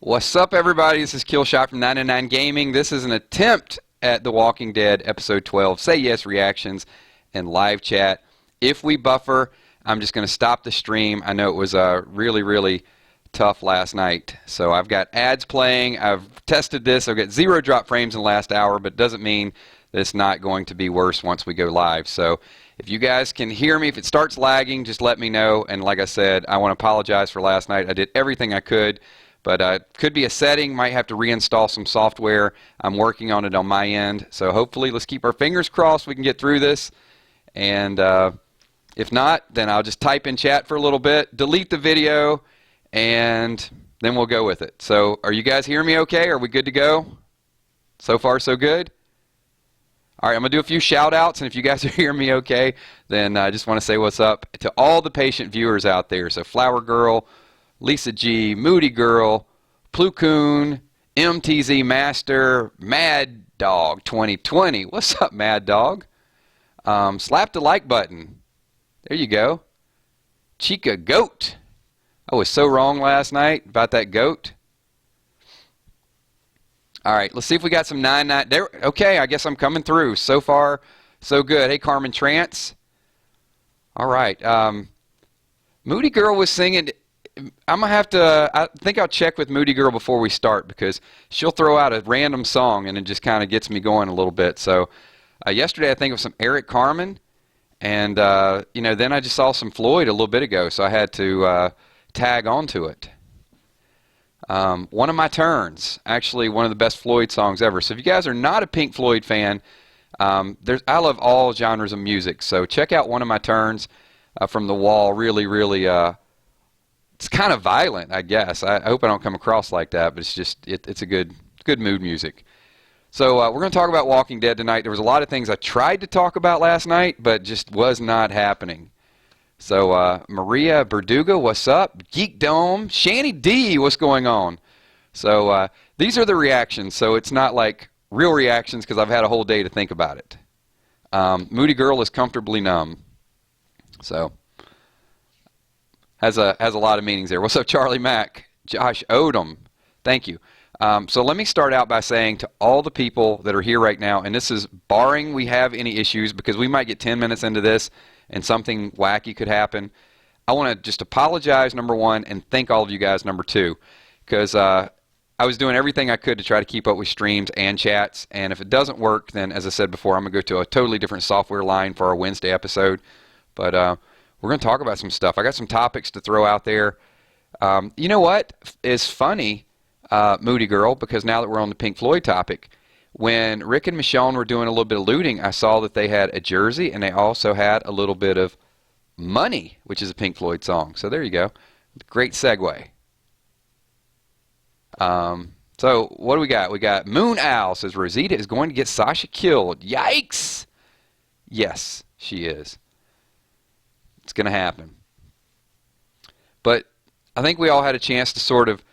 What's up, everybody? This is Killshot from 99 Gaming. This is an attempt at The Walking Dead Episode 12 Say Yes reactions and live chat. If we buffer, I'm just going to stop the stream. I know it was really tough last night. So I've got ads playing. I've tested this. I've got 0 drop frames in the last hour, but it doesn't mean that it's not going to be worse once we go live. So if you guys can hear me, if it starts lagging, just let me know. And like I said, I want to apologize for last night. I did everything I could. But could be a setting, might have to reinstall some software. I'm working on it on my end. So hopefully, let's keep our fingers crossed we can get through this. And if not, then I'll just type in chat for a little bit, delete the video, and then we'll go with it. So are you guys hearing me okay? Are we good to go? So far, so good? All right, I'm going to do a few shout-outs, and if you guys are hearing me okay, then I just want to say what's up to all the patient viewers out there. So Flower Girl, Lisa G, Moody Girl, Plucoon, MTZ Master, Mad Dog 2020. What's up, Mad Dog? Slap the like button. There you go. Chica Goat. I was so wrong last night about that goat. All right, let's see if we got some 9-9. There. Okay, I guess I'm coming through. So far, so good. Hey, Carmen Trance. All right. Moody Girl was singing. I'm going to have to, I think I'll check with Moody Girl before we start because she'll throw out a random song and it just kind of gets me going a little bit. So yesterday I think of some Eric Carmen and, then I just saw some Floyd a little bit ago, so I had to tag onto it. One of My Turns, actually one of the best Floyd songs ever. So if you guys are not a Pink Floyd fan, I love all genres of music. So check out One of My Turns from The Wall. Really, it's kind of violent, I guess. I hope I don't come across like that, but it's just it's a good mood music. So we're going to talk about Walking Dead tonight. There was a lot of things I tried to talk about last night, but just was not happening. So Maria Verdugo, what's up? Geek Dome, Shanny D, what's going on? So these are the reactions. So it's not like real reactions because I've had a whole day to think about it. Moody Girl is comfortably numb. So has a lot of meanings there. What's up, Charlie Mack? Josh Odom, thank you. So let me start out by saying to all the people that are here right now, and this is barring we have any issues because we might get 10 minutes into this and something wacky could happen. I want to just apologize, number one, and thank all of you guys, number two, because I was doing everything I could to try to keep up with streams and chats, and if it doesn't work, then as I said before, I'm going to go to a totally different software line for our Wednesday episode. But we're going to talk about some stuff. I got some topics to throw out there. You know what is funny, Moody Girl, because now that we're on the Pink Floyd topic, when Rick and Michonne were doing a little bit of looting, I saw that they had a jersey and they also had a little bit of Money, which is a Pink Floyd song. So there you go. Great segue. So what do we got? We got Moon Owl says Rosita is going to get Sasha killed. Yikes! Yes, she is. It's going to happen. But I think we all had a chance to sort of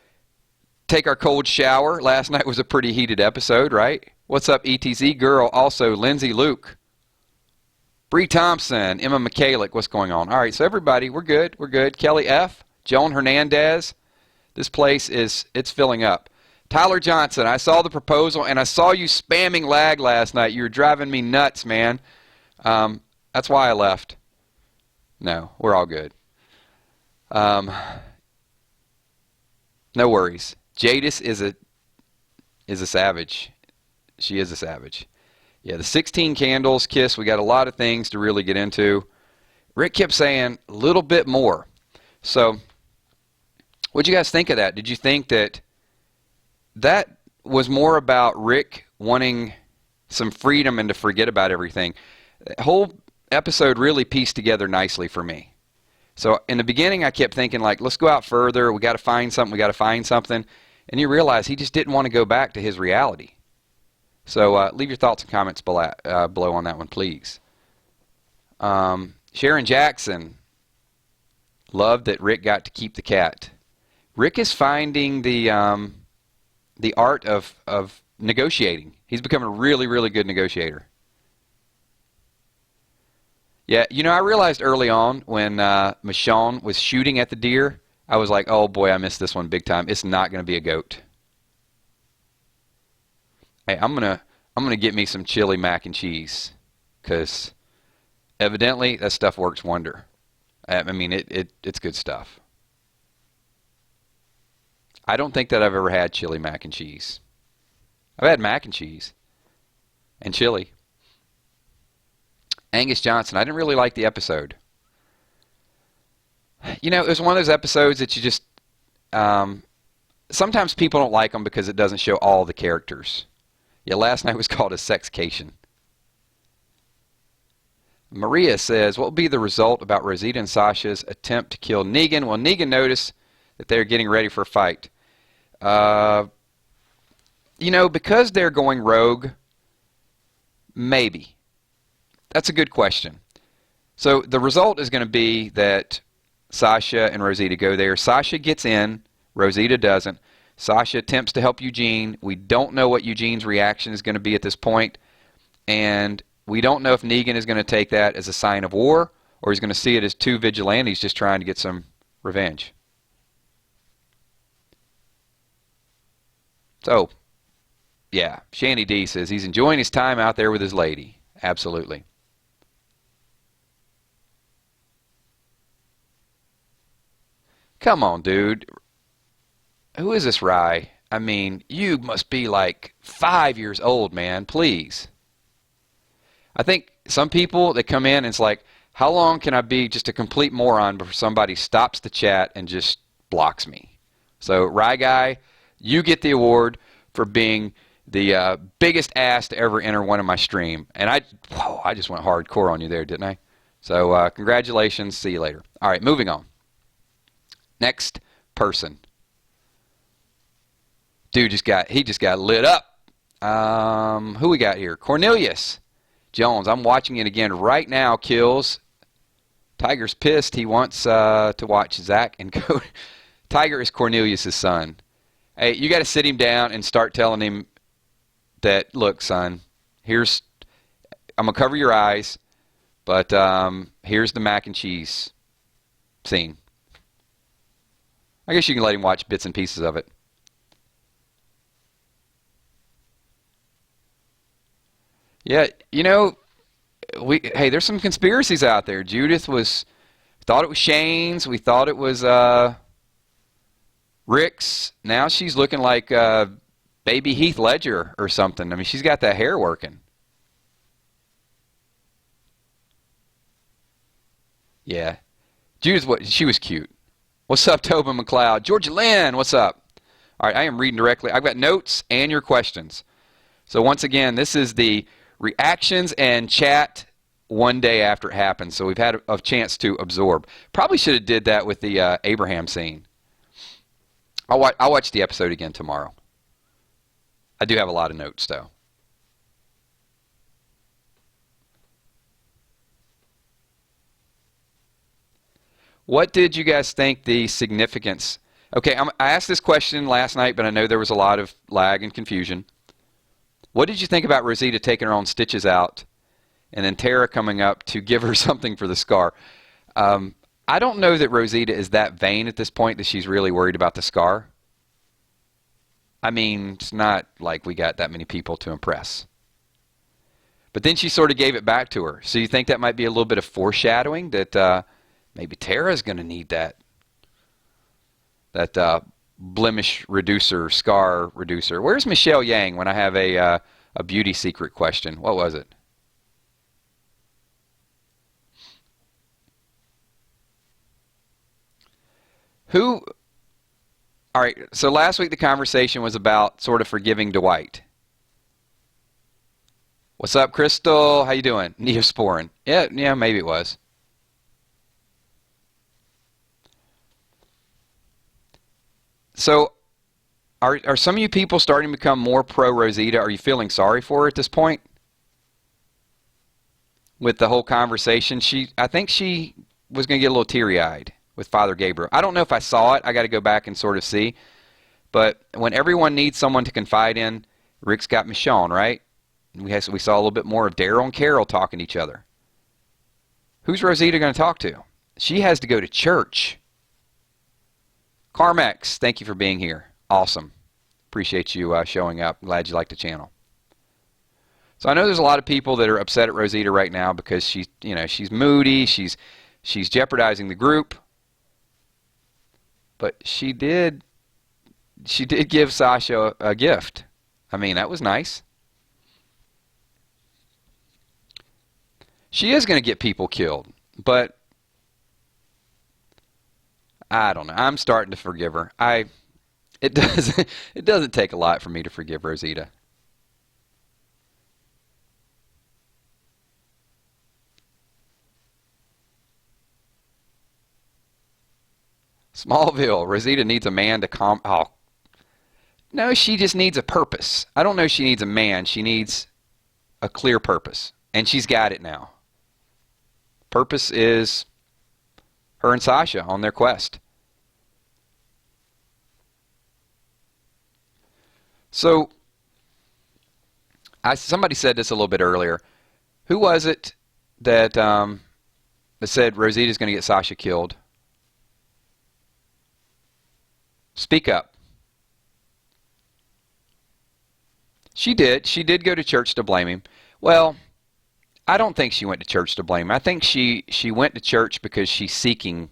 take our cold shower. Last night was a pretty heated episode, right? What's up, ETZ Girl? Also, Lindsay Luke. Bree Thompson, Emma Michalik. What's going on? All right, so everybody, we're good. We're good. Kelly F. Joan Hernandez. This place it's filling up. Tyler Johnson, I saw the proposal, and I saw you spamming lag last night. You were driving me nuts, man. That's why I left. No, we're all good. No worries. Jadis is a savage. She is a savage. Yeah, the 16 candles kiss. We got a lot of things to really get into. Rick kept saying a little bit more. So, what'd you guys think of that? Did you think that was more about Rick wanting some freedom and to forget about everything? The whole episode really pieced together nicely for me. So in the beginning I kept thinking like, let's go out further, we got to find something, and you realize he just didn't want to go back to his reality. So leave your thoughts and comments below on that one, please. Sharon Jackson loved that Rick got to keep the cat. Rick is finding the art of negotiating. He's becoming a really good negotiator. Yeah, you know, I realized early on when Michonne was shooting at the deer, I was like, oh boy, I missed this one big time. It's not going to be a goat. Hey, I'm gonna get me some chili mac and cheese, because evidently that stuff works wonder. I mean, it's good stuff. I don't think that I've ever had chili mac and cheese. I've had mac and cheese and chili. Angus Johnson, I didn't really like the episode. You know, it was one of those episodes that you just sometimes people don't like them because it doesn't show all the characters. Yeah, last night was called a sexcation. Maria says, what will be the result about Rosita and Sasha's attempt to kill Negan? Well, Negan noticed that they're getting ready for a fight. You know, because they're going rogue, maybe. That's a good question. So the result is going to be that Sasha and Rosita go there. Sasha gets in, Rosita doesn't. Sasha attempts to help Eugene. We don't know what Eugene's reaction is going to be at this point, and we don't know if Negan is going to take that as a sign of war, or he's going to see it as two vigilantes just trying to get some revenge. So, yeah, Shanny D says he's enjoying his time out there with his lady. Absolutely. Come on, dude. Who is this Rye? I mean, you must be like 5 years old, man. Please. I think some people that come in and it's like, how long can I be just a complete moron before somebody stops the chat and just blocks me? So, Rye Guy, you get the award for being the biggest ass to ever enter one of my stream. And I just went hardcore on you there, didn't I? So, congratulations. See you later. All right, moving on. Next person. Dude just got lit up. Who we got here? Cornelius Jones. I'm watching it again right now. Kills. Tiger's pissed. He wants to watch Zach and Cody. Tiger is Cornelius' son. Hey, you got to sit him down and start telling him that, look, son, I'm gonna cover your eyes, but here's the mac and cheese scene. I guess you can let him watch bits and pieces of it. Yeah, you know, hey, there's some conspiracies out there. Judith thought it was Shane's. We thought it was Rick's. Now she's looking like baby Heath Ledger or something. I mean, she's got that hair working. Yeah, Judith, she was cute. What's up, Tobin McLeod? Georgia Lynn, what's up? All right, I am reading directly. I've got notes and your questions. So once again, this is the reactions and chat one day after it happened, so we've had a chance to absorb. Probably should have did that with the Abraham scene. I'll watch the episode again tomorrow. I do have a lot of notes, though. What did you guys think the significance? Okay, I asked this question last night, but I know there was a lot of lag and confusion. What did you think about Rosita taking her own stitches out and then Tara coming up to give her something for the scar? I don't know that Rosita is that vain at this point that she's really worried about the scar. I mean, it's not like we got that many people to impress. But then she sort of gave it back to her. So you think that might be a little bit of foreshadowing that maybe Tara's going to need that blemish reducer, scar reducer. Where's Michelle Yang when I have a beauty secret question? What was it? All right, so last week the conversation was about sort of forgiving Dwight. What's up, Crystal? How you doing? Neosporin. Yeah, maybe it was. So, are some of you people starting to become more pro-Rosita? Are you feeling sorry for her at this point? With the whole conversation, I think she was going to get a little teary-eyed with Father Gabriel. I don't know if I saw it. I got to go back and sort of see. But when everyone needs someone to confide in, Rick's got Michonne, right? We saw a little bit more of Daryl and Carol talking to each other. Who's Rosita going to talk to? She has to go to church. Carmex, thank you for being here. Awesome. Appreciate you showing up. Glad you like the channel. So I know there's a lot of people that are upset at Rosita right now because she's moody, she's jeopardizing the group. But she did give Sasha a gift. I mean, that was nice. She is going to get people killed, but I don't know. I'm starting to forgive her. It doesn't take a lot for me to forgive Rosita. Smallville, Rosita needs a man to oh. No, she just needs a purpose. I don't know if she needs a man. She needs a clear purpose, and she's got it now. Purpose is her and Sasha on their quest. So, somebody said this a little bit earlier. Who was it that said Rosita's going to get Sasha killed? Speak up. She did. She did go to church to blame him. Well, I don't think she went to church to blame him. I think she went to church because she's seeking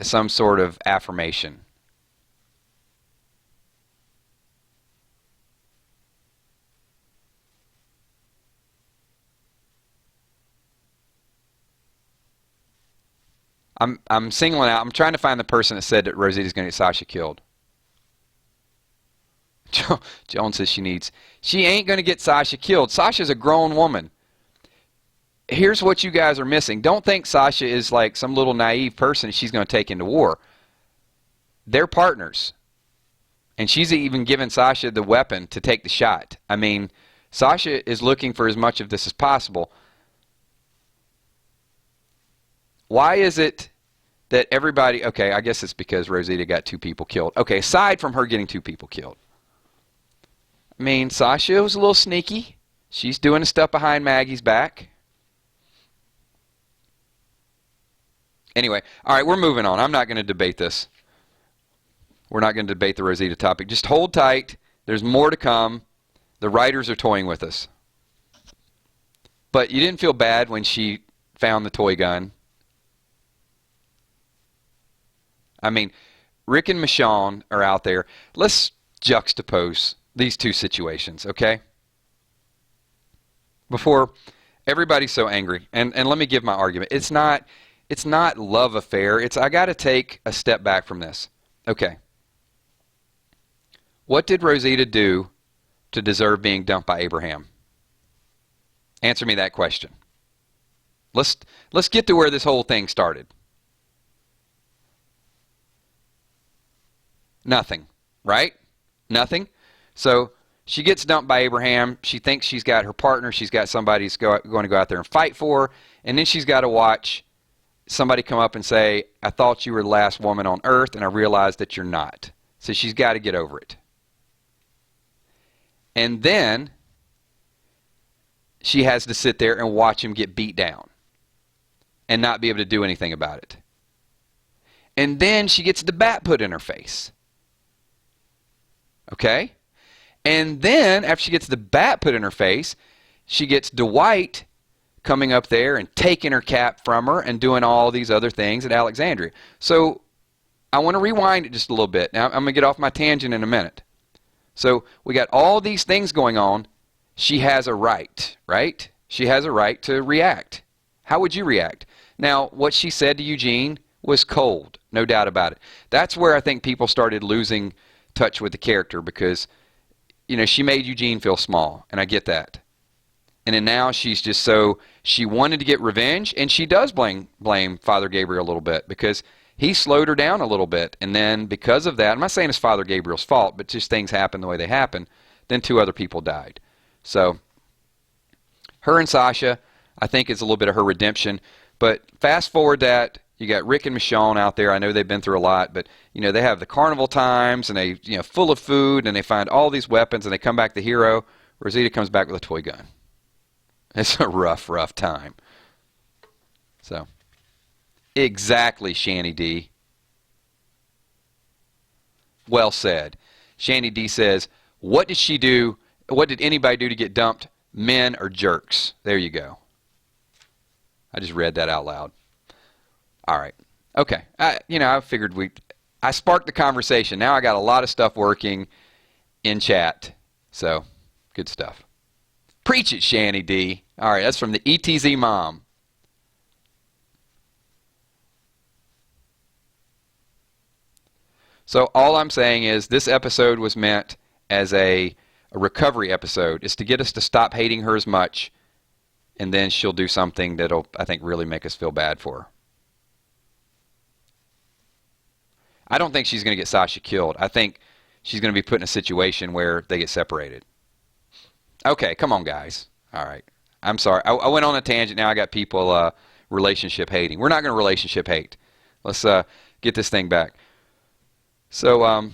some sort of affirmation. I'm singling out. I'm trying to find the person that said that Rosita's going to get Sasha killed. Joan says she ain't going to get Sasha killed. Sasha's a grown woman. Here's what you guys are missing. Don't think Sasha is like some little naive person she's going to take into war. They're partners. And she's even given Sasha the weapon to take the shot. I mean, Sasha is looking for as much of this as possible. Why is it that everybody... Okay, I guess it's because Rosita got 2 people killed. Okay, aside from her getting 2 people killed. I mean, Sasha was a little sneaky. She's doing the stuff behind Maggie's back. Anyway, all right, we're moving on. I'm not going to debate this. We're not going to debate the Rosita topic. Just hold tight. There's more to come. The writers are toying with us. But you didn't feel bad when she found the toy gun. I mean, Rick and Michonne are out there. Let's juxtapose these 2 situations, okay? Before everybody's so angry. And let me give my argument. It's not love affair. I got to take a step back from this. Okay. What did Rosita do to deserve being dumped by Abraham? Answer me that question. Let's get to where this whole thing started. Nothing, right? Nothing. So she gets dumped by Abraham. She thinks she's got her partner. She's got somebody who's going to go out there and fight for her. And then she's got to watch somebody come up and say, I thought you were the last woman on earth, and I realized that you're not. So she's got to get over it. And then she has to sit there and watch him get beat down and not be able to do anything about it. And then she gets the bat put in her face. Okay? And then, after she gets the bat put in her face, she gets Dwight coming up there and taking her cap from her and doing all these other things at Alexandria. So, I want to rewind it just a little bit. Now, I'm going to get off my tangent in a minute. So, we got all these things going on. She has a right, right? She has a right to react. How would you react? Now, what she said to Eugene was cold, no doubt about it. That's where I think people started losing touch with the character because, she made Eugene feel small, and I get that. And then now she's just she wanted to get revenge, and she does blame Father Gabriel a little bit because he slowed her down a little bit. And then because of that, I'm not saying it's Father Gabriel's fault, but just things happen the way they happen. Then 2 other people died. So her and Sasha, I think, is a little bit of her redemption. But fast forward that, you got Rick and Michonne out there. I know they've been through a lot, but they have the carnival times, and they full of food, and they find all these weapons, and they come back the hero. Rosita comes back with a toy gun. It's a rough time. So, exactly, Shanny D. Well said. Shandy D says, what did she do? What did anybody do to get dumped? Men are jerks. There you go. I just read that out loud. All right. Okay. I figured I sparked the conversation. Now I got a lot of stuff working in chat. So, good stuff. Preach it, Shanny D. All right. That's from the ETZ mom. So all I'm saying is this episode was meant as a recovery episode. It's to get us to stop hating her as much, and then she'll do something that'll, I think, really make us feel bad for her. I don't think she's going to get Sasha killed. I think she's going to be put in a situation where they get separated. Okay, come on, guys. All right. I'm sorry. I went on a tangent. Now I got people relationship hating. We're not going to relationship hate. Let's get this thing back. So,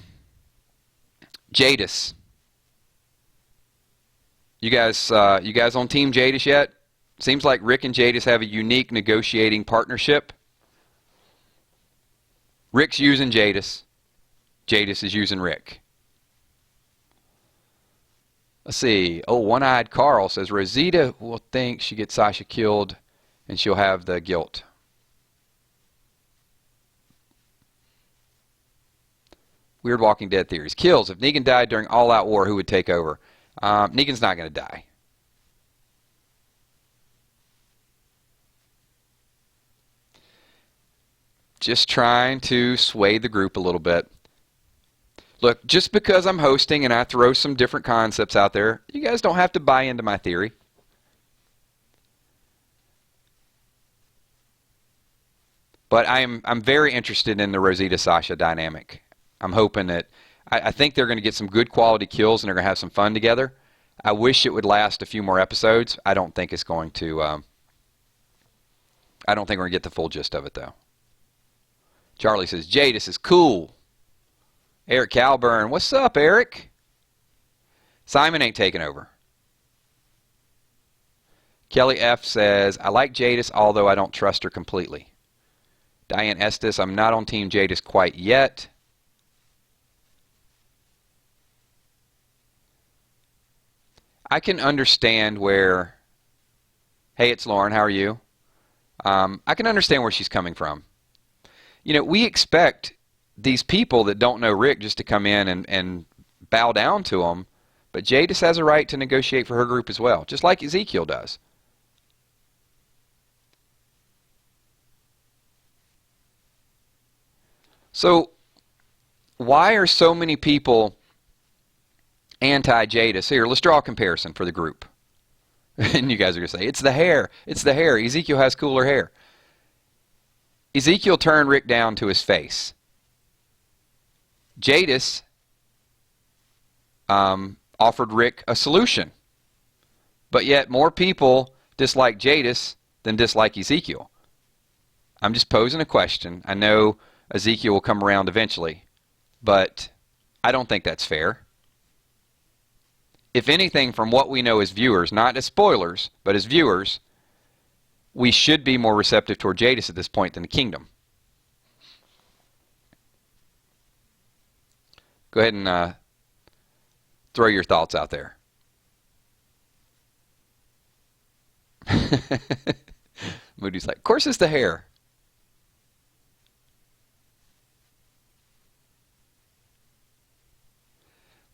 Jadis. You guys on Team Jadis yet? Seems like Rick and Jadis have a unique negotiating partnership. Rick's using Jadis. Jadis is using Rick. Let's see. Oh, One-Eyed Carl says Rosita will think she gets Sasha killed and she'll have the guilt. Weird Walking Dead theories. Kills. If Negan died during all-out war, who would take over? Negan's not going to die. Just trying to sway the group a little bit. Look, just because I'm hosting and I throw some different concepts out there, you guys don't have to buy into my theory. But I'm very interested in the Rosita-Sasha dynamic. I'm hoping that I think they're going to get some good quality kills and they're going to have some fun together. I wish it would last a few more episodes. I don't think it's going to. I don't think we're going to get the full gist of it though. Charlie says Jadis is cool. Eric Calburn, what's up, Eric? Simon ain't taking over. Kelly F says I like Jadis, although I don't trust her completely. Diane Estes, I'm not on Team Jadis quite yet. I can understand where, hey, it's Lauren, how are you? I can understand where she's coming from. You know, we expect these people that don't know Rick just to come in and bow down to him, but Jadis has a right to negotiate for her group as well, just like Ezekiel does. So, why are so many people anti-Jadis? Here, let's draw a comparison for the group. And you guys are going to say, it's the hair. It's the hair. Ezekiel has cooler hair. Ezekiel turned Rick down to his face. Jadis offered Rick a solution. But yet more people dislike Jadis than dislike Ezekiel. I'm just posing a question. I know Ezekiel will come around eventually, but I don't think that's fair. If anything, from what we know as viewers, not as spoilers, but as viewers, we should be more receptive toward Jadis at this point than the Kingdom. Go ahead and throw your thoughts out there. Moody's like, of course it's the hair.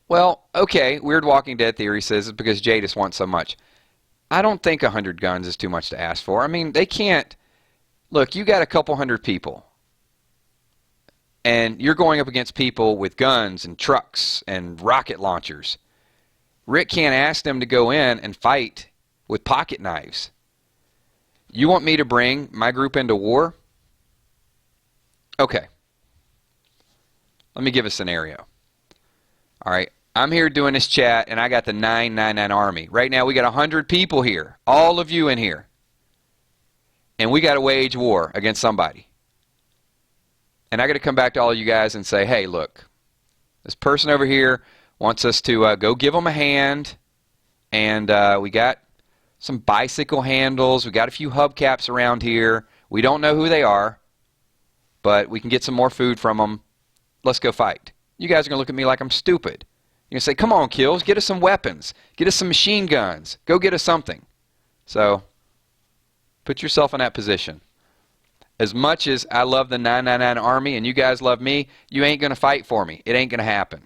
Well, okay, Weird Walking Dead theory says it's because Jadis wants so much. I don't think 100 guns is too much to ask for. I mean, they can't. Look, you got a couple hundred people. And you're going up against people with guns and trucks and rocket launchers. Rick can't ask them to go in and fight with pocket knives. You want me to bring my group into war? Okay. Let me give a scenario. All right. I'm here doing this chat, and I got the 999 Army. Right now, we got 100 people here, all of you in here. And we got to wage war against somebody. And I got to come back to all of you guys and say, hey, look, this person over here wants us to go give them a hand. And we got some bicycle handles. We got a few hubcaps around here. We don't know who they are, but we can get some more food from them. Let's go fight. you guys are going to look at me like I'm stupid. You're going to say, come on, Kills, get us some weapons. Get us some machine guns. Go get us something. So put yourself in that position. As much as I love the 999 Army and you guys love me, you ain't going to fight for me. It ain't going to happen.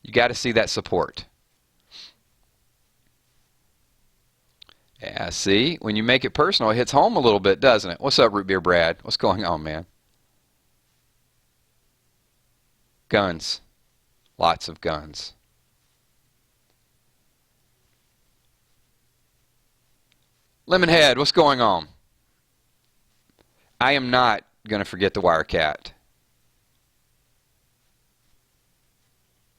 You got to see that support. Yeah, see, when you make it personal, it hits home a little bit, doesn't it? What's up, Root Beer Brad? What's going on, man? Guns. Lots of guns. Lemonhead, what's going on? I am not going to forget the Wirecat.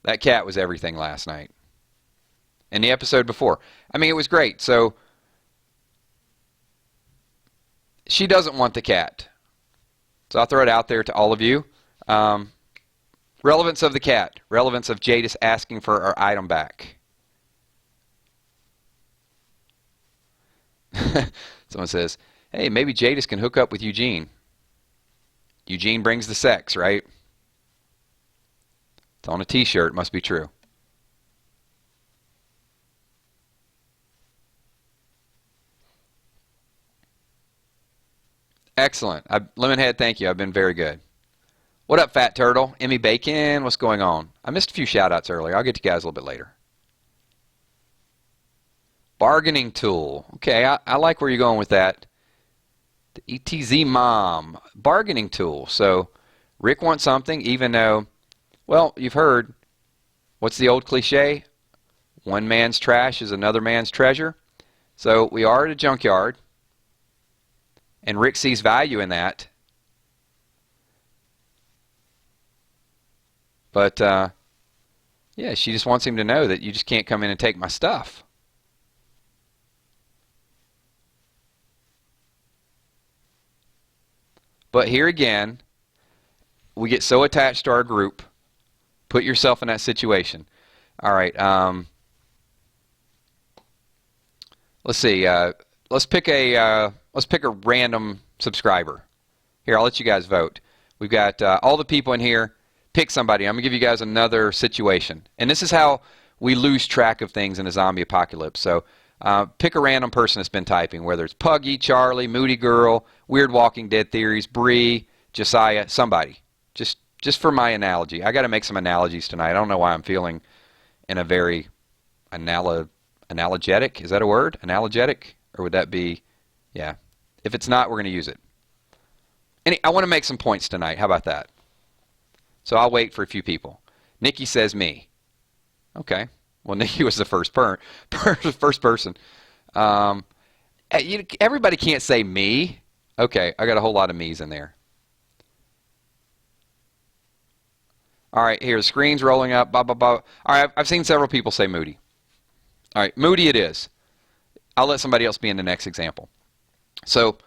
That cat was everything last night. And the episode before. I mean, it was great. So, she doesn't want the cat. So I'll throw it out there to all of you. Relevance of the cat. Relevance of Jadis asking for our item back. Someone says, hey, maybe Jadis can hook up with Eugene. Eugene brings the sex, right? It's on a t-shirt. Must be true. Excellent. Lemonhead, thank you. I've been very good. What up, Fat Turtle? Emmy Bacon, what's going on? I missed a few shout-outs earlier. I'll get to you guys a little bit later. Bargaining tool. Okay, I like where you're going with that. The ETZ Mom. Bargaining tool. So, Rick wants something, even though, well, you've heard, what's the old cliche? One man's trash is another man's treasure. So, we are at a junkyard. And Rick sees value in that. But, yeah, she just wants him to know that you just can't come in and take my stuff. But here again, we get so attached to our group. Put yourself in that situation. All right. Let's see. Let's pick a random subscriber. Here, I'll let you guys vote. We've got all the people in here. Pick somebody. I'm going to give you guys another situation. And this is how we lose track of things in a zombie apocalypse. So pick a random person that's been typing, whether it's Puggy, Charlie, Moody Girl, Weird Walking Dead Theories, Bree, Josiah, somebody. Just for my analogy. I got to make some analogies tonight. I don't know why I'm feeling in a very analogetic. Is that a word? Analogetic? Or would that be, yeah. If it's not, we're going to use it. I want to make some points tonight. How about that? So I'll wait for a few people. Nikki says me. Okay. Well, Nikki was the first person. Everybody can't say me. Okay, I got a whole lot of me's in there. All right, here, the screen's rolling up. Blah, blah, blah. All right, I've seen several people say Moody. All right, Moody it is. I'll let somebody else be in the next example. So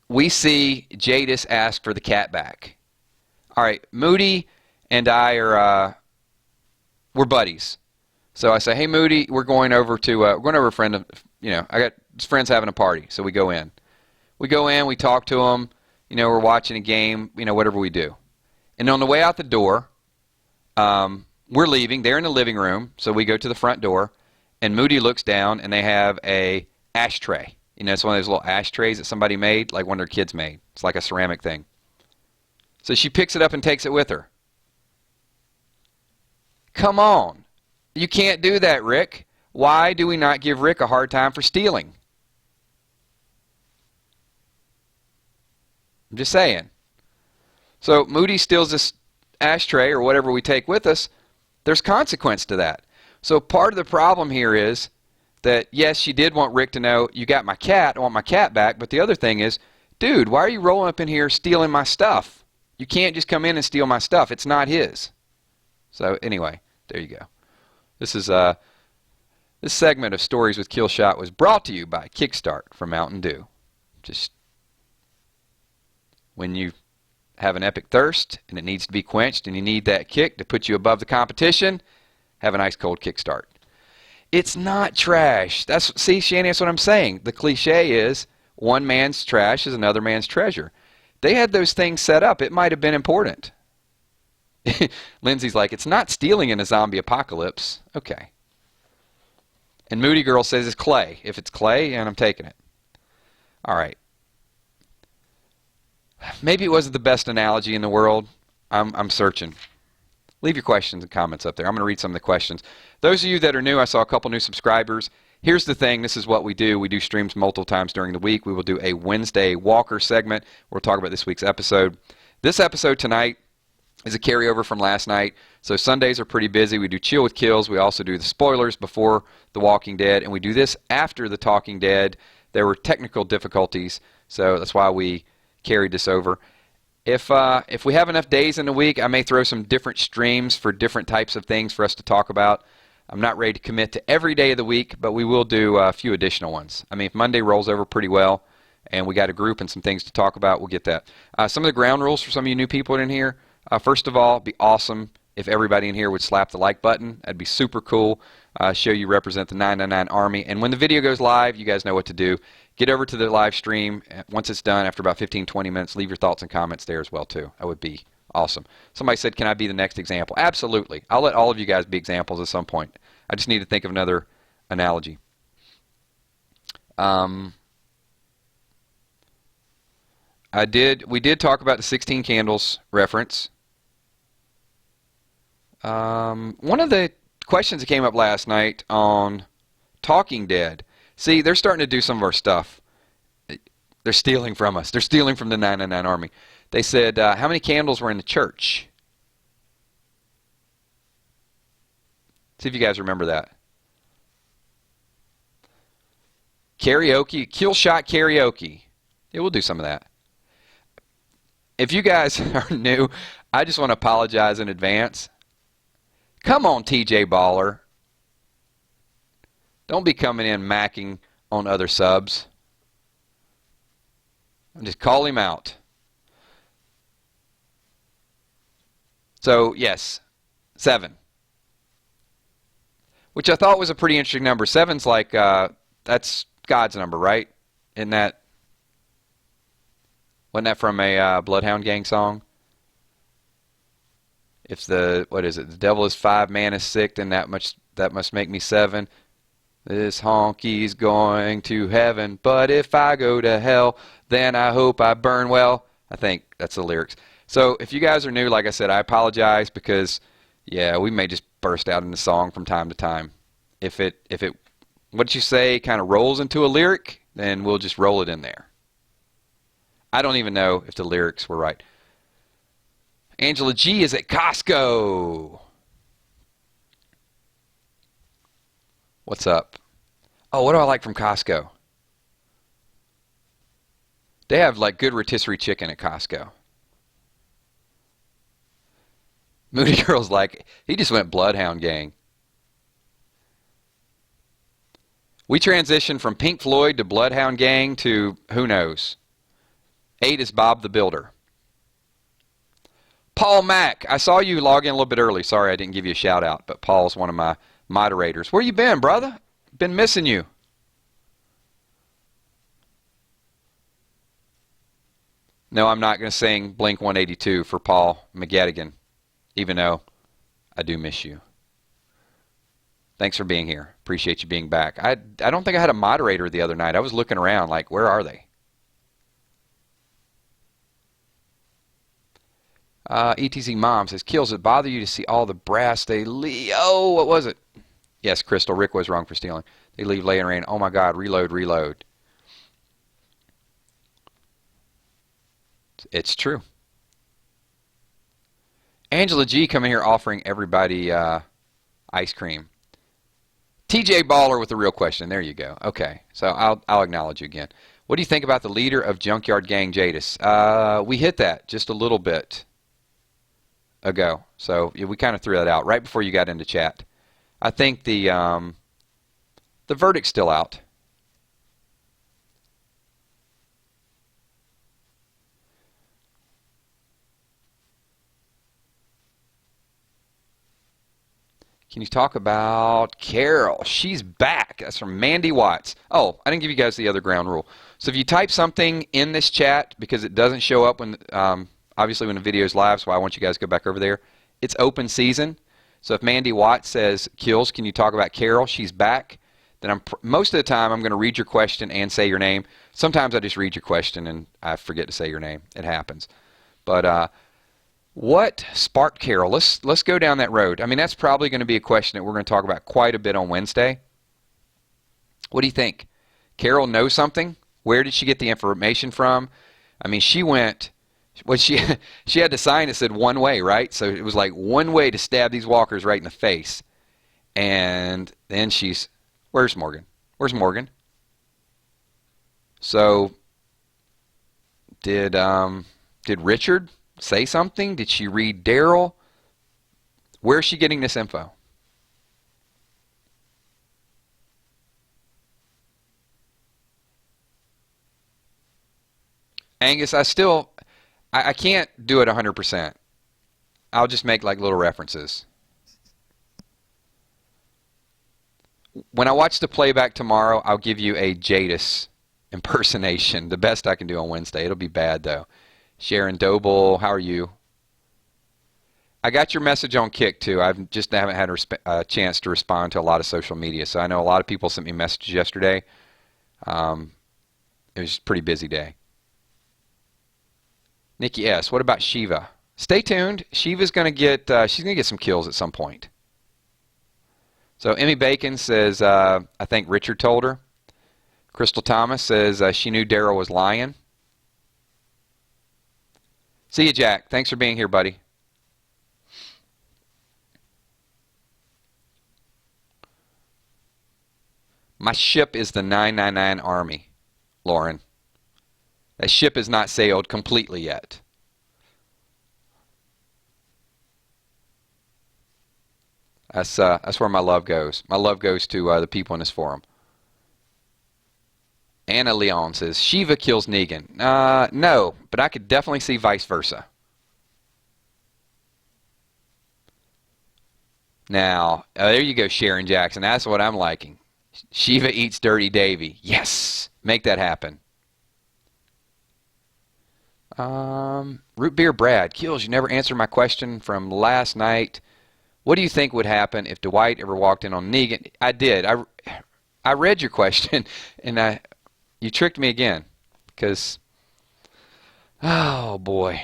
we see Jadis ask for the cat back. All right, Moody and I are we're buddies. So I say, hey Moody, we're going over a friend of, I got friends having a party, so we go in. We talk to them, we're watching a game, whatever we do. And on the way out the door, we're leaving. They're in the living room, so we go to the front door, and Moody looks down, and they have a ashtray. It's one of those little ashtrays that somebody made, like one of their kids made. It's like a ceramic thing. So she picks it up and takes it with her. Come on. You can't do that, Rick. Why do we not give Rick a hard time for stealing? I'm just saying. So Moody steals this ashtray or whatever we take with us. There's consequence to that. So part of the problem here is that, yes, she did want Rick to know, you got my cat, I want my cat back. But the other thing is, dude, why are you rolling up in here stealing my stuff? You can't just come in and steal my stuff. It's not his. So anyway, there you go. This segment of Stories with Killshot was brought to you by Kickstart from Mountain Dew. Just when you have an epic thirst and it needs to be quenched and you need that kick to put you above the competition, have an ice cold Kickstart. It's not trash. See, Shanny, that's what I'm saying. The cliche is one man's trash is another man's treasure. They had those things set up. It might have been important. Lindsay's like, it's not stealing in a zombie apocalypse. Okay. And Moody Girl says it's clay. If it's clay, and I'm taking it. All right. Maybe it wasn't the best analogy in the world. I'm searching. Leave your questions and comments up there. I'm going to read some of the questions. Those of you that are new, I saw a couple new subscribers. Here's the thing. This is what we do. We do streams multiple times during the week. We will do a Wednesday Walker segment. We'll talk about this week's episode. This episode tonight is a carryover from last night. So Sundays are pretty busy. We do Chill with Kills. We also do the spoilers before The Walking Dead. And we do this after The Talking Dead. There were technical difficulties, so that's why we carried this over. If we have enough days in the week, I may throw some different streams for different types of things for us to talk about. I'm not ready to commit to every day of the week, but we will do a few additional ones. I mean, if Monday rolls over pretty well and we got a group and some things to talk about, we'll get that. Some of the ground rules for some of you new people in here. First of all, it'd be awesome if everybody in here would slap the like button. That'd be super cool. Show you represent the 999 Army. And when the video goes live, you guys know what to do. Get over to the live stream. Once it's done, after about 15-20 minutes, leave your thoughts and comments there as well, too. That would be awesome. Somebody said, can I be the next example? Absolutely. I'll let all of you guys be examples at some point. I just need to think of another analogy. We did talk about the 16 candles reference. One of the questions that came up last night on Talking Dead. See, they're starting to do some of our stuff. They're stealing from us. They're stealing from the 999 Army. They said, how many candles were in the church? See if you guys remember that. Karaoke, kill shot karaoke. Yeah, we'll do some of that. If you guys are new, I just want to apologize in advance. Come on, TJ Baller. Don't be coming in macking on other subs. Just call him out. So, yes, 7. Which I thought was a pretty interesting number. 7's like, that's God's number, right? Wasn't that from a Bloodhound Gang song? If the, what is it? The devil is 5, man is 6, then that must make me 7. This honky's going to heaven, but if I go to hell, then I hope I burn well. I think that's the lyrics. So if you guys are new, like I said, I apologize because, yeah, we may just burst out in the song from time to time. If it what you say kind of rolls into a lyric, then we'll just roll it in there. I don't even know if the lyrics were right. Angela G is at Costco. What's up? Oh, what do I like from Costco? They have like good rotisserie chicken at Costco. Moody Girl's like, he just went Bloodhound Gang. We transitioned from Pink Floyd to Bloodhound Gang to who knows. 8 is Bob the Builder. Paul Mack, I saw you log in a little bit early. Sorry I didn't give you a shout out, but Paul's one of my moderators. Where you been, brother? Been missing you. No, I'm not going to sing Blink 182 for Paul McGettigan, even though I do miss you. Thanks for being here. Appreciate you being back. I don't think I had a moderator the other night. I was looking around like, where are they? ETZ Mom says, Kills, it bother you to see all the brass they leave? Oh, what was it? Yes, Crystal, Rick was wrong for stealing. They leave laying around. Oh my God, reload, reload. It's true. Angela G coming here offering everybody ice cream. TJ Baller with the real question. There you go. Okay, so I'll acknowledge you again. What do you think about the leader of Junkyard Gang, Jadis? We hit that just a little bit ago, so yeah, we kind of threw that out right before you got into chat. I think the verdict's still out. Can you talk about Carol? She's back. That's from Mandy Watts. Oh, I didn't give you guys the other ground rule. So if you type something in this chat, because it doesn't show up when, obviously when the video is live, so I want you guys to go back over there. it's open season. So if Mandy Watts says, Kills, can you talk about Carol? She's back. Then most of the time I'm going to read your question and say your name. Sometimes I just read your question and I forget to say your name. It happens. But what sparked Carol? Let's go down that road. I mean, that's probably going to be a question that we're going to talk about quite a bit on Wednesday. What do you think? Carol knows something? Where did she get the information from? I mean, she went, she had the sign that said one way, right? So it was like one way to stab these walkers right in the face. And then where's Morgan? Where's Morgan? So did Richard say something? Did she read Daryl? Where's she getting this info? Angus, I can't do it 100%. I'll just make like little references. When I watch the playback tomorrow, I'll give you a Jadis impersonation, the best I can do on Wednesday. It'll be bad though. Sharon Doble, how are you? I got your message on Kick too. I just haven't had a chance to respond to a lot of social media. So I know a lot of people sent me messages yesterday. It was a pretty busy day. Nikki S., what about Shiva? Stay tuned. Shiva's going to she's going to get some kills at some point. So Emmy Bacon says, I think Richard told her. Crystal Thomas says she knew Daryl was lying. See you, Jack. Thanks for being here, buddy. My ship is the 999 Army, Lauren. That ship has not sailed completely yet. That's where my love goes. My love goes to the people in this forum. Anna Leon says, Shiva kills Negan. No, but I could definitely see vice versa. Now, there you go, Sharon Jackson. That's what I'm liking. Shiva eats Dirty Davy. Yes, make that happen. Root Beer Brad, Kills, you never answered my question from last night. What do you think would happen if Dwight ever walked in on Negan? I did. I read your question, and you tricked me again. Because, oh boy.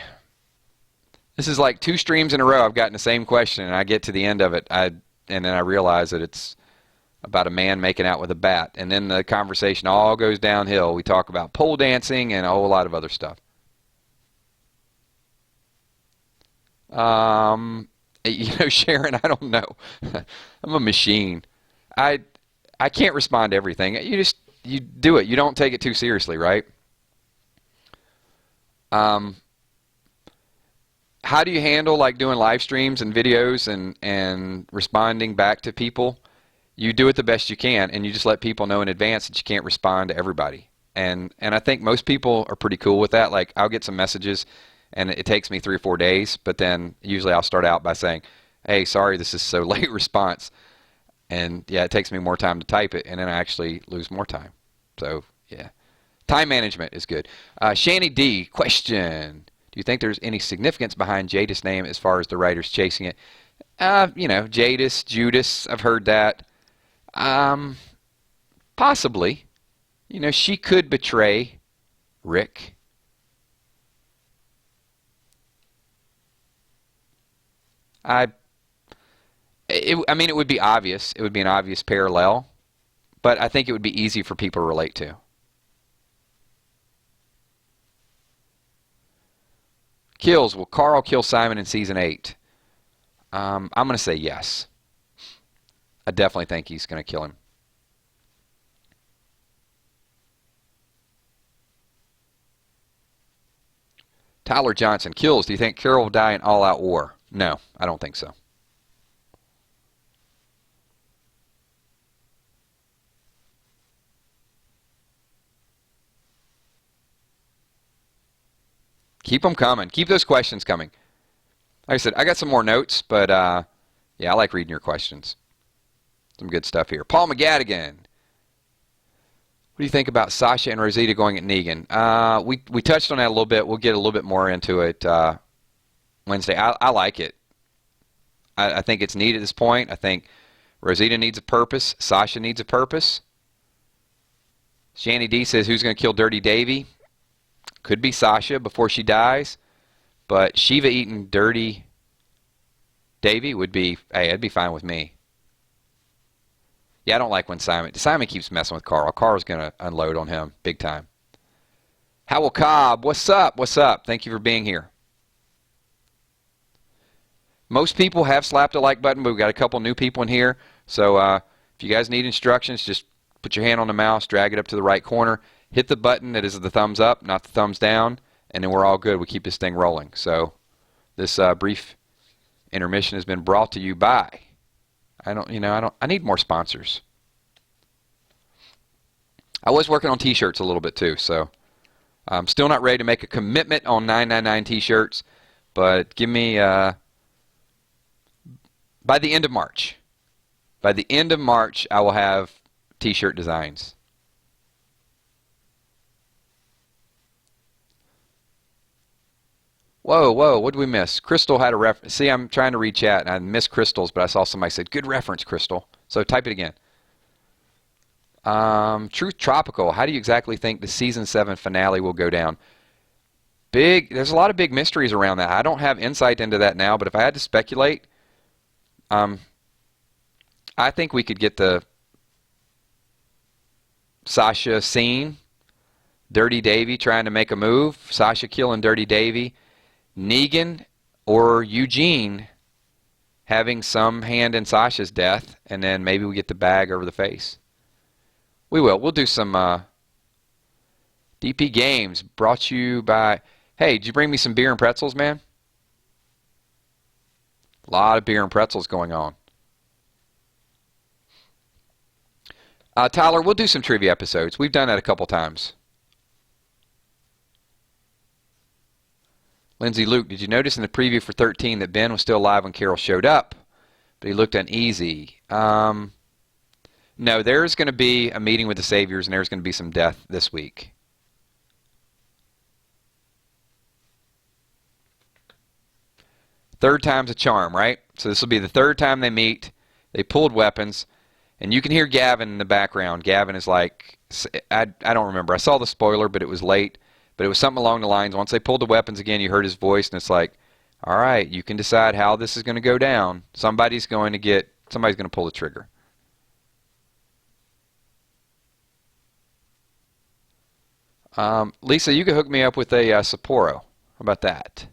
This is like 2 streams in a row I've gotten the same question, and I get to the end of it, and then I realize that it's about a man making out with a bat. And then the conversation all goes downhill. We talk about pole dancing and a whole lot of other stuff. Sharon, I don't know. I'm a machine. I can't respond to everything. You do it. You don't take it too seriously, right? How do you handle like doing live streams and videos and responding back to people? You do it the best you can, and you just let people know in advance that you can't respond to everybody. And I think most people are pretty cool with that. Like, I'll get some messages, and it takes me 3 or 4 days, but then usually I'll start out by saying, hey, sorry, this is so late response. And yeah, it takes me more time to type it, and then I actually lose more time. So yeah, time management is good. Shani D, question. Do you think there's any significance behind Jadis' name as far as the writers chasing it? Jadis, Judas, I've heard that. Possibly. She could betray Rick. It would be obvious. It would be an obvious parallel, but I think it would be easy for people to relate to. Kills. Will Carl kill Simon in season 8? I'm going to say yes. I definitely think he's going to kill him. Tyler Johnson. Kills. Do you think Carol will die in all-out war? No, I don't think so. Keep them coming. Keep those questions coming. Like I said, I got some more notes, but yeah, I like reading your questions. Some good stuff here. Paul McGadigan. What do you think about Sasha and Rosita going at Negan? We touched on that a little bit. We'll get a little bit more into it Wednesday. I like it. I think it's needed at this point. I think Rosita needs a purpose. Sasha needs a purpose. Shanny D says, who's going to kill Dirty Davy? Could be Sasha before she dies. But Shiva eating Dirty Davy would be, hey, it'd be fine with me. Yeah, I don't like when Simon keeps messing with Carl. Carl's going to unload on him big time. Howell Cobb, what's up? What's up? Thank you for being here. Most people have slapped a like button, but we've got a couple new people in here. So if you guys need instructions, just put your hand on the mouse, drag it up to the right corner, hit the button that is the thumbs up, not the thumbs down, and then we're all good. We keep this thing rolling. So this brief intermission has been brought to you by, I need more sponsors. I was working on t-shirts a little bit too, so I'm still not ready to make a commitment on 999 t-shirts, but give me by the end of March. By the end of March, I will have t-shirt designs. Whoa, what did we miss? Crystal had a reference. See, I'm trying to read chat, and I missed Crystal's, but I saw somebody said, good reference, Crystal. So type it again. Truth Tropical, how do you exactly think the Season 7 finale will go down? There's a lot of big mysteries around that. I don't have insight into that now, but if I had to speculate, I think we could get the Sasha scene, Dirty Davy trying to make a move, Sasha killing Dirty Davy, Negan or Eugene having some hand in Sasha's death, and then maybe we get the bag over the face. We will. We'll do some DP Games brought to you by, hey, did you bring me some beer and pretzels, man? A lot of beer and pretzels going on. Tyler, we'll do some trivia episodes. We've done that a couple times. Lindsay Luke, did you notice in the preview for 13 that Ben was still alive when Carol showed up? But he looked uneasy. No, there's going to be a meeting with the Saviors, and there's going to be some death this week. Third time's a charm, right? So this will be the third time they meet. They pulled weapons, and you can hear Gavin in the background. Gavin is like, I don't remember. I saw the spoiler, but it was late. But it was something along the lines, once they pulled the weapons again, you heard his voice, and it's like, all right, you can decide how this is going to go down. Somebody's going to pull the trigger. Lisa, you can hook me up with a Sapporo. How about that?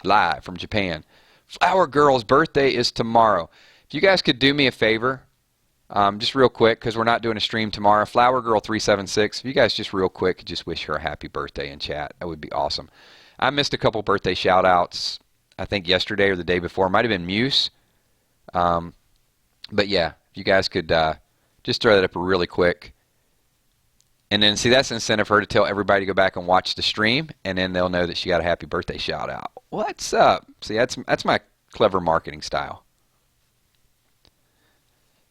Live from Japan. Flower Girl's birthday is tomorrow. If you guys could do me a favor, just real quick, because we're not doing a stream tomorrow. Flower Girl 376. If you guys just real quick could just wish her a happy birthday in chat, that would be awesome. I missed a couple birthday shout outs, I think yesterday or the day before. Might have been Muse. But yeah, if you guys could just throw that up really quick. And then, see, that's an incentive for her to tell everybody to go back and watch the stream, and then they'll know that she got a happy birthday shout out. What's up? See, that's my clever marketing style.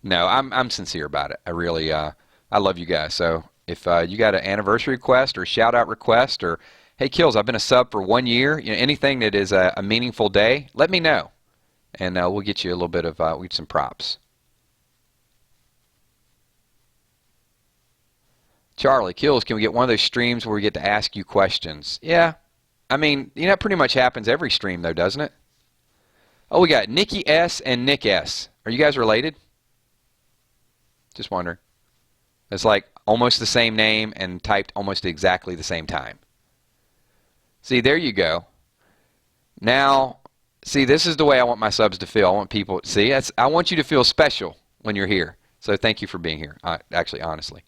No, I'm sincere about it. I really, I love you guys. So if you got an anniversary request or a shout out request, or hey, Kills, I've been a sub for 1 year, anything that is a meaningful day, let me know, and we'll get you a little bit of we'll get some props. Charlie, Kills, can we get one of those streams where we get to ask you questions? Yeah, I mean, it pretty much happens every stream though, doesn't it? Oh, we got Nikki S and Nick S. Are you guys related? Just wondering. It's like almost the same name and typed almost exactly the same time. See, there you go. Now, see, this is the way I want my subs to feel. I want people, see, I want you to feel special when you're here. So thank you for being here, actually, honestly.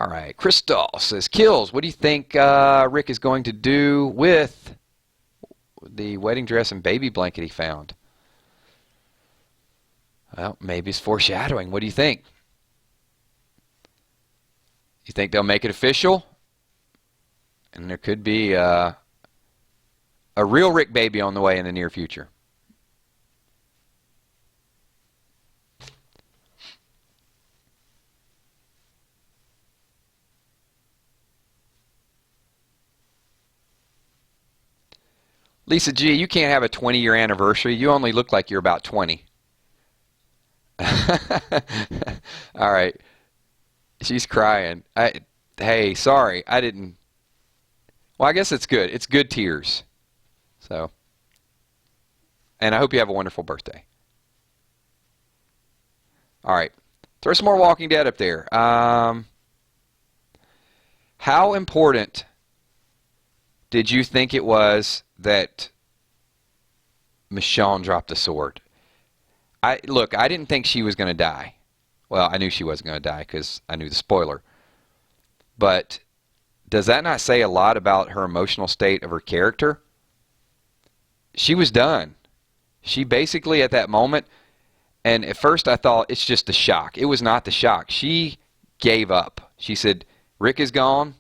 All right, Crystal says, Kills, what do you think Rick is going to do with the wedding dress and baby blanket he found? Well, maybe it's foreshadowing. What do you think? You think they'll make it official? And there could be a real Rick baby on the way in the near future. Lisa G, you can't have a 20-year anniversary. You only look like you're about 20. All right. She's crying. Hey, sorry. I didn't. Well, I guess it's good. It's good tears. So, and I hope you have a wonderful birthday. All right. Throw some more Walking Dead up there. How important did you think it was that Michonne dropped the sword? Look, I didn't think she was going to die. Well, I knew she wasn't going to die because I knew the spoiler. But does that not say a lot about her emotional state of her character? She was done. She basically, at that moment, and at first I thought it's just the shock. It was not the shock. She gave up. She said, Rick is gone.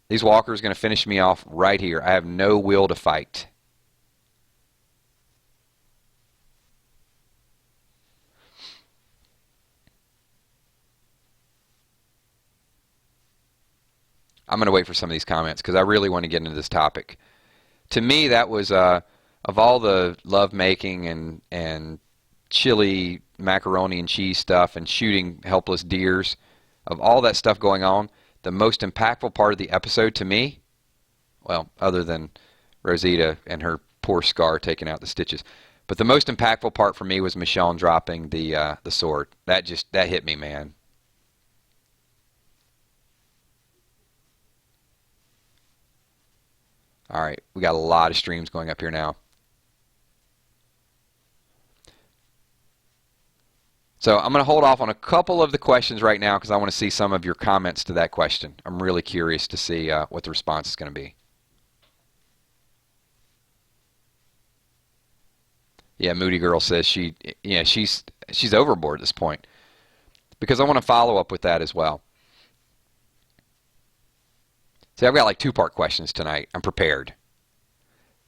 These walkers are going to finish me off right here. I have no will to fight. I'm going to wait for some of these comments because I really want to get into this topic. To me, that was, of all the love-making and chili macaroni and cheese stuff and shooting helpless deers, of all that stuff going on, the most impactful part of the episode to me, well, other than Rosita and her poor scar taking out the stitches, but the most impactful part for me was Michonne dropping the sword. That hit me, man. All right, we got a lot of streams going up here now. So I'm going to hold off on a couple of the questions right now because I want to see some of your comments to that question. I'm really curious to see what the response is going to be. Yeah, Moody Girl says she's overboard at this point because I want to follow up with that as well. See, I've got like two-part questions tonight. I'm prepared.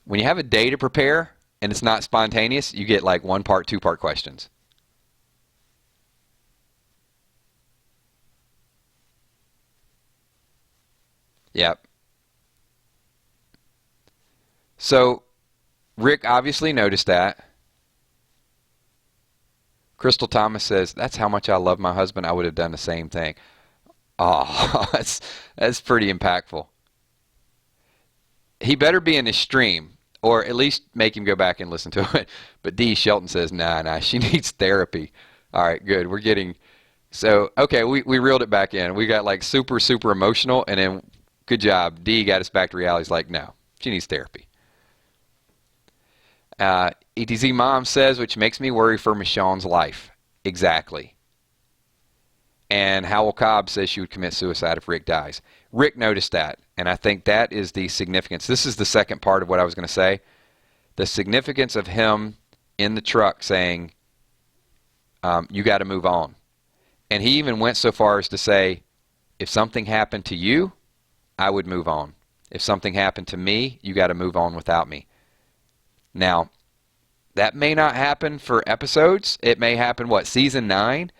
When you have a day to prepare and it's not spontaneous, you get like one-part, two-part questions. Yep. So, Rick obviously noticed that. Crystal Thomas says, that's how much I love my husband. I would have done the same thing. Oh, that's pretty impactful. He better be in his stream, or at least make him go back and listen to it. But D. Shelton says, nah, she needs therapy. All right, good. We're getting, so, okay, we reeled it back in. We got like super, super emotional, and then good job. D got us back to reality. He's like, no, she needs therapy. ETZ Mom says, which makes me worry for Michonne's life. Exactly. And Howell Cobb says she would commit suicide if Rick dies. Rick noticed that, and I think that is the significance. This is the second part of what I was going to say. The significance of him in the truck saying, you got to move on. And he even went so far as to say, if something happened to you, I would move on. If something happened to me, you got to move on without me. Now, that may not happen for episodes. It may happen, season 9?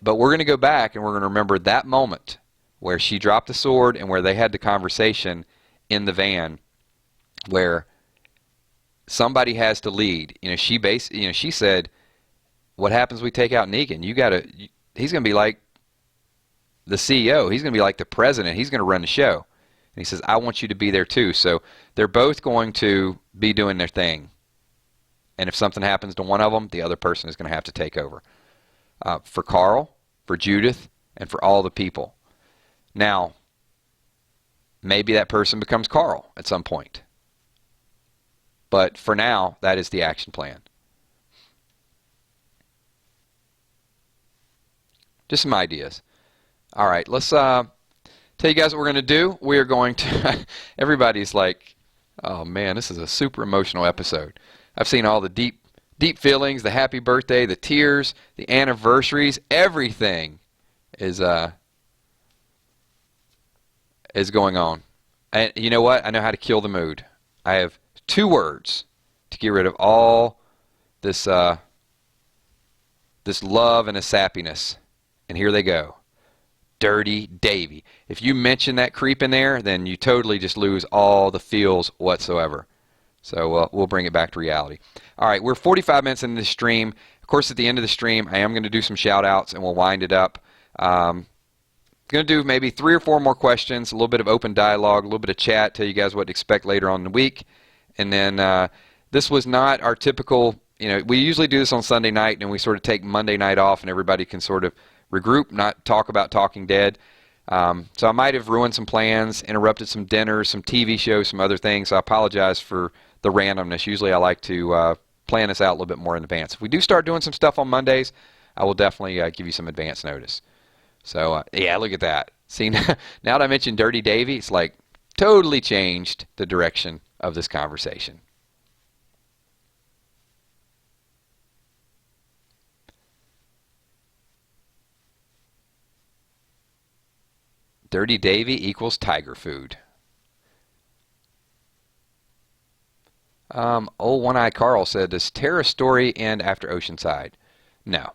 But we're going to go back and we're going to remember that moment where she dropped the sword and where they had the conversation in the van where somebody has to lead. She said, what happens when we take out Negan? He's going to be like the CEO. He's going to be like the president. He's going to run the show. And he says, I want you to be there too. So they're both going to be doing their thing. And if something happens to one of them, the other person is going to have to take over. For Carl, for Judith, and for all the people. Now, maybe that person becomes Carl at some point. But for now, that is the action plan. Just some ideas. All right, let's tell you guys what we're going to do. We are going to, everybody's like, oh man, this is a super emotional episode. I've seen all the deep feelings, the happy birthday, the tears, the anniversaries, everything is going on. And you know what? I know how to kill the mood. I have 2 words to get rid of all this this love and this sappiness. And here they go. Dirty Davy. If you mention that creep in there, then you totally just lose all the feels whatsoever. So we'll bring it back to reality. All right, we're 45 minutes into the stream. Of course, at the end of the stream, I am going to do some shout-outs, and we'll wind it up. Going to do maybe 3 or 4 more questions, a little bit of open dialogue, a little bit of chat, tell you guys what to expect later on in the week. And then this was not our typical, we usually do this on Sunday night, and we sort of take Monday night off, and everybody can sort of regroup, not talk about Talking Dead. So I might have ruined some plans, interrupted some dinners, some TV shows, some other things. So I apologize for the randomness. Usually I like to plan this out a little bit more in advance. If we do start doing some stuff on Mondays, I will definitely give you some advance notice. So, yeah, look at that. See, now that I mentioned Dirty Davy, it's like totally changed the direction of this conversation. Dirty Davy equals tiger food. Old One-Eye Carl said, does Tara's story end after Oceanside? No.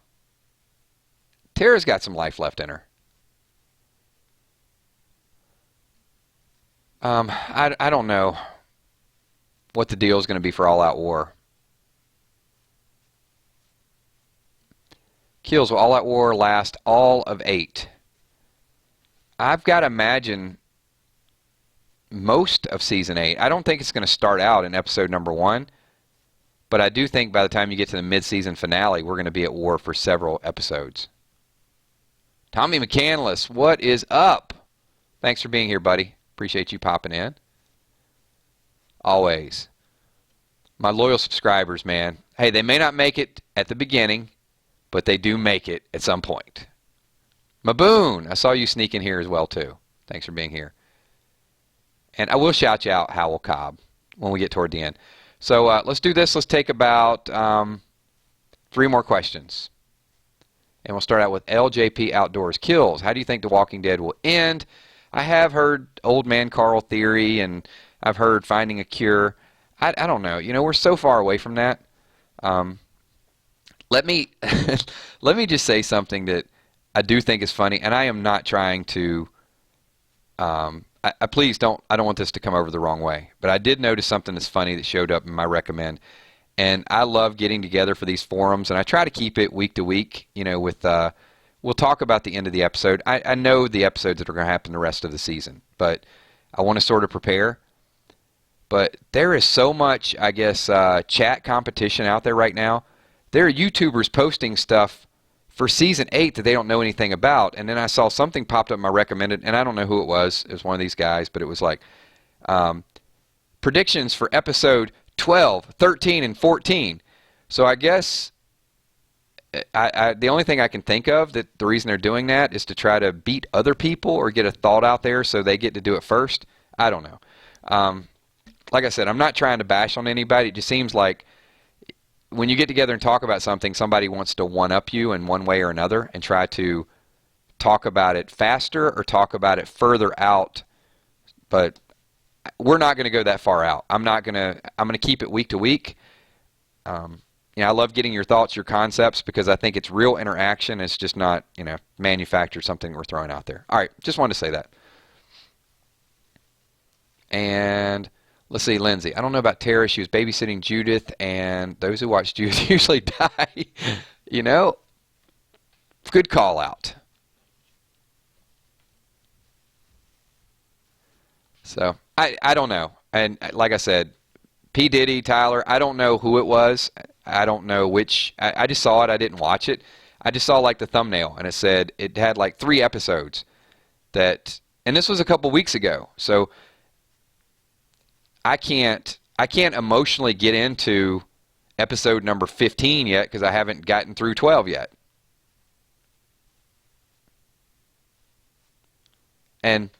Tara's got some life left in her. I don't know what the deal is going to be for All Out War. Keels, will All Out War last all of 8? I've got to imagine most of Season 8. I don't think it's going to start out in episode number 1, but I do think by the time you get to the mid-season finale, we're going to be at war for several episodes. Tommy McCandless, what is up? Thanks for being here, buddy. Appreciate you popping in. Always. My loyal subscribers, man. Hey, they may not make it at the beginning, but they do make it at some point. Maboon, I saw you sneak in here as well, too. Thanks for being here. And I will shout you out, Howell Cobb, when we get toward the end. So let's do this. Let's take about 3 more questions. And we'll start out with LJP Outdoors. Kills, how do you think The Walking Dead will end? I have heard Old Man Carl theory, and I've heard finding a cure. I don't know. We're so far away from that. Let me let me just say something that I do think is funny, and I am not trying to please don't, I don't want this to come over the wrong way, but I did notice something that's funny that showed up in my recommend, and I love getting together for these forums, and I try to keep it week to week, with, we'll talk about the end of the episode. I know the episodes that are going to happen the rest of the season, but I want to sort of prepare. But there is so much, I guess, chat competition out there right now. There are YouTubers posting stuff for Season 8 that they don't know anything about. And then I saw something popped up in my recommended, and I don't know who it was. It was one of these guys, but it was like predictions for Episode 12, 13, and 14. So I guess the only thing I can think of that the reason they're doing that is to try to beat other people or get a thought out there so they get to do it first. I don't know. Like I said, I'm not trying to bash on anybody. It just seems like when you get together and talk about something, somebody wants to one-up you in one way or another and try to talk about it faster or talk about it further out. But we're not going to go that far out. I'm going to keep it week to week. I love getting your thoughts, your concepts, because I think it's real interaction. It's just not, manufactured something we're throwing out there. All right, just wanted to say that. And let's see, Lindsay. I don't know about Tara. She was babysitting Judith, and those who watch Judith usually die. Good call out. So, I don't know. And like I said, P. Diddy, Tyler, I don't know who it was. I don't know which. I just saw it. I didn't watch it. I just saw like the thumbnail, and it said it had like 3 episodes and this was a couple weeks ago. So I can't emotionally get into episode number 15 yet because I haven't gotten through 12 yet. And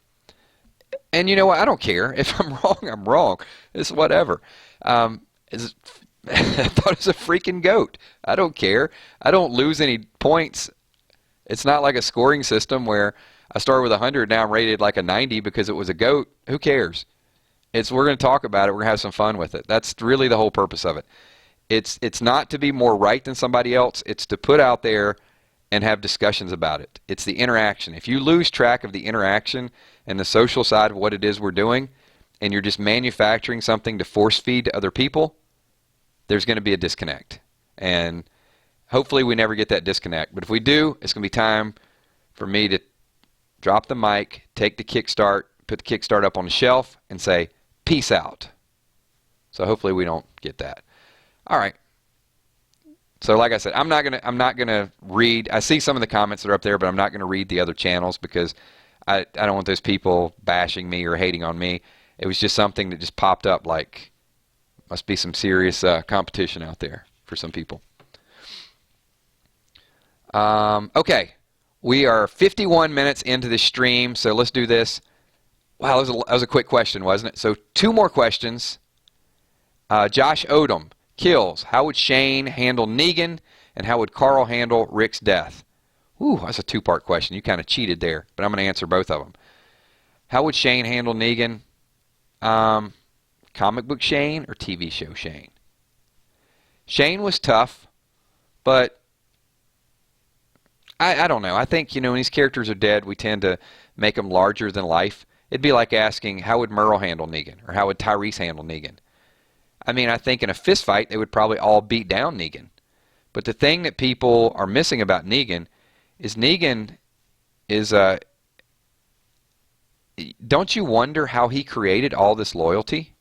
you know what? I don't care. If I'm wrong, I'm wrong. It's whatever. I thought it was a freaking goat. I don't care. I don't lose any points. It's not like a scoring system where I started with 100, now I'm rated like a 90 because it was a goat. Who cares? We're going to talk about it. We're going to have some fun with it. That's really the whole purpose of it. It's not to be more right than somebody else. It's to put out there and have discussions about it. It's the interaction. If you lose track of the interaction and the social side of what it is we're doing, and you're just manufacturing something to force feed to other people, there's going to be a disconnect. And hopefully we never get that disconnect. But if we do, it's going to be time for me to drop the mic, take the kickstart, put the kickstart up on the shelf, and say, peace out. So hopefully we don't get that. All right. So like I said, I'm not gonna read. I see some of the comments that are up there, but I'm not gonna read the other channels because I don't want those people bashing me or hating on me. It was just something that just popped up. Like, must be some serious competition out there for some people. Okay, we are 51 minutes into the stream, so let's do this. Wow, that was a quick question, wasn't it? So 2 more questions. Josh Odom, kills. How would Shane handle Negan, and how would Carl handle Rick's death? Ooh, that's a 2-part question. You kind of cheated there, but I'm going to answer both of them. How would Shane handle Negan? Comic book Shane or TV show Shane? Shane was tough, but I don't know. I think, when these characters are dead, we tend to make them larger than life. It'd be like asking, how would Merle handle Negan? Or how would Tyrese handle Negan? I mean, I think in a fist fight, they would probably all beat down Negan. But the thing that people are missing about Negan is don't you wonder how he created all this loyalty?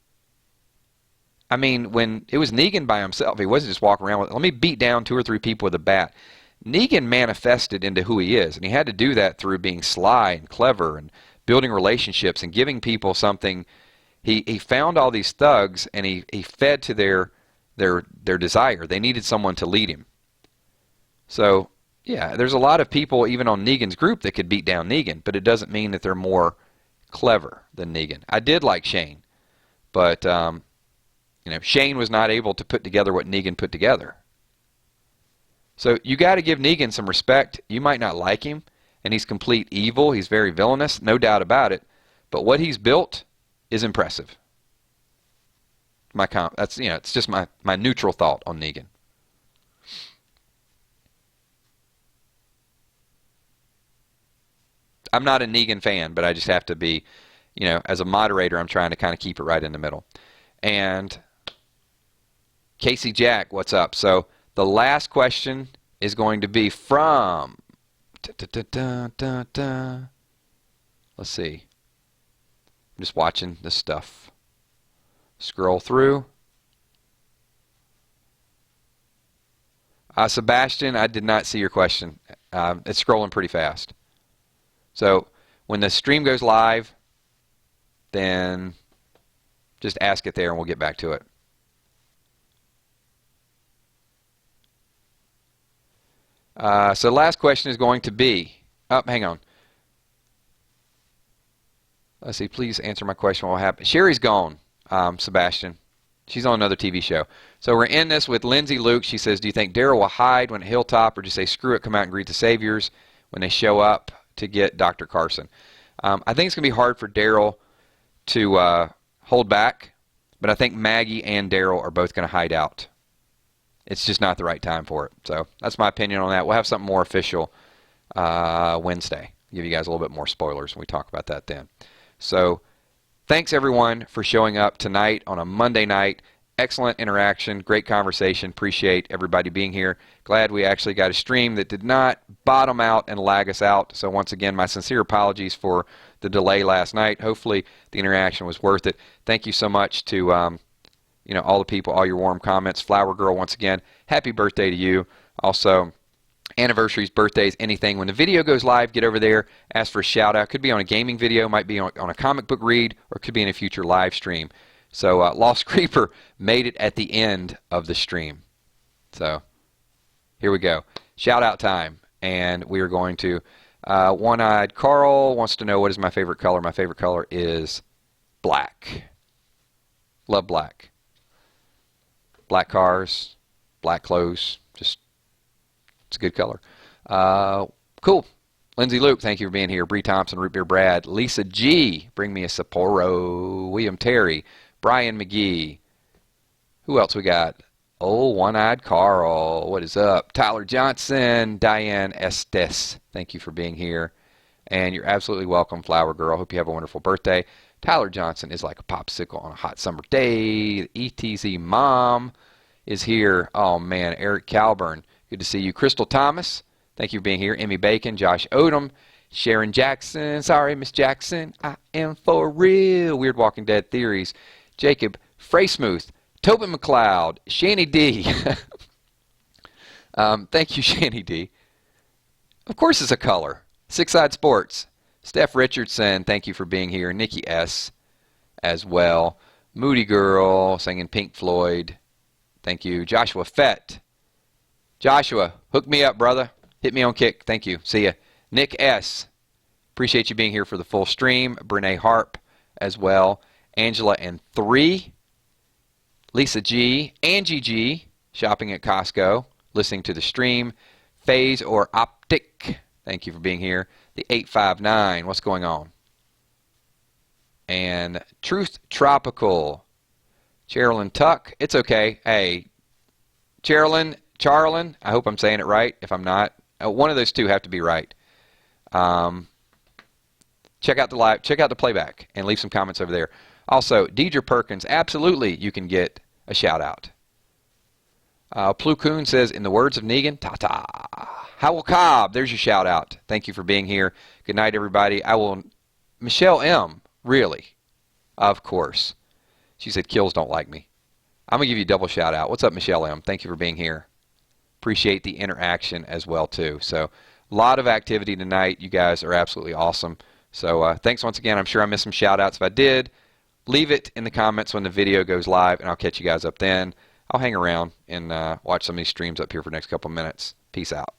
I mean, when it was Negan by himself, he wasn't just walking around with, let me beat down 2 or 3 people with a bat. Negan manifested into who he is, and he had to do that through being sly and clever and building relationships and giving people something. He found all these thugs, and he fed to their desire. They needed someone to lead him. So, yeah, there's a lot of people even on Negan's group that could beat down Negan, but it doesn't mean that they're more clever than Negan. I did like Shane, but Shane was not able to put together what Negan put together. So you got to give Negan some respect. You might not like him, and he's complete evil. He's very villainous, no doubt about it. But what he's built is impressive. It's just my neutral thought on Negan. I'm not a Negan fan, but I just have to be, as a moderator, I'm trying to kind of keep it right in the middle. And Casey Jack, what's up? So the last question is going to be from, let's see. I'm just watching this stuff. Scroll through. Sebastian, I did not see your question. It's scrolling pretty fast. So when the stream goes live, then just ask it there and we'll get back to it. So the last question is going to be, hang on. Let's see, please answer my question. What will happen? Sherry's gone, Sebastian. She's on another TV show. So we're in this with Lindsay Luke. She says, do you think Daryl will hide when at Hilltop or just say, screw it, come out and greet the Saviors when they show up to get Dr. Carson? I think it's going to be hard for Daryl to hold back, but I think Maggie and Daryl are both going to hide out. It's just not the right time for it. So that's my opinion on that. We'll have something more official Wednesday. I'll give you guys a little bit more spoilers when we talk about that then. So thanks, everyone, for showing up tonight on a Monday night. Excellent interaction, great conversation. Appreciate everybody being here. Glad we actually got a stream that did not bottom out and lag us out. So once again, my sincere apologies for the delay last night. Hopefully the interaction was worth it. Thank you so much to all the people, all your warm comments. Flower Girl, once again, happy birthday to you. Also, anniversaries, birthdays, anything. When the video goes live, get over there, ask for a shout out. Could be on a gaming video, might be on a comic book read, or could be in a future live stream. So Lost Creeper made it at the end of the stream. So here we go. Shout out time. And we are going to, One-Eyed Carl wants to know what is my favorite color. My favorite color is black. Love black. Black cars, black clothes, just, it's a good color. Cool. Lindsay Luke, thank you for being here. Bree Thompson, Root Beer Brad. Lisa G, bring me a Sapporo. William Terry. Brian McGee. Who else we got? Oh, One-Eyed Carl. What is up? Tyler Johnson. Diane Estes. Thank you for being here. And you're absolutely welcome, Flower Girl. Hope you have a wonderful birthday. Tyler Johnson is like a popsicle on a hot summer day. The ETZ mom is here. Oh, man. Eric Calburn, good to see you. Crystal Thomas, thank you for being here. Emmy Bacon, Josh Odom, Sharon Jackson. Sorry, Miss Jackson. I am for real. Weird Walking Dead theories. Jacob Freysmooth, Tobin McLeod, Shanny D. Thank you, Shanny D. Of course it's a color. Six Side Sports. Steph Richardson, thank you for being here. Nikki S. as well. Moody Girl singing Pink Floyd. Thank you. Joshua Fett. Joshua, hook me up, brother. Hit me on kick. Thank you. See ya. Nick S. Appreciate you being here for the full stream. Brene Harp as well. Angela and 3. Lisa G. Angie G. Shopping at Costco. Listening to the stream. Phase or Optic. Thank you for being here. The 859. What's going on? And Truth Tropical. Cherilyn Tuck. It's okay. Hey, Charlin, I hope I'm saying it right. If I'm not, one of those two have to be right. Check out the playback, and leave some comments over there. Also, Deidre Perkins, absolutely you can get a shout out. Plu Koon says, in the words of Negan, ta-ta. Howell Cobb, there's your shout out. Thank you for being here. Good night, everybody. Michelle M, really? Of course. She said, kills don't like me. I'm going to give you a double shout out. What's up, Michelle M? Thank you for being here. Appreciate the interaction as well, too. So, a lot of activity tonight. You guys are absolutely awesome. So, thanks once again. I'm sure I missed some shout outs. If I did, leave it in the comments when the video goes live, and I'll catch you guys up then. I'll hang around and watch some of these streams up here for the next couple minutes. Peace out.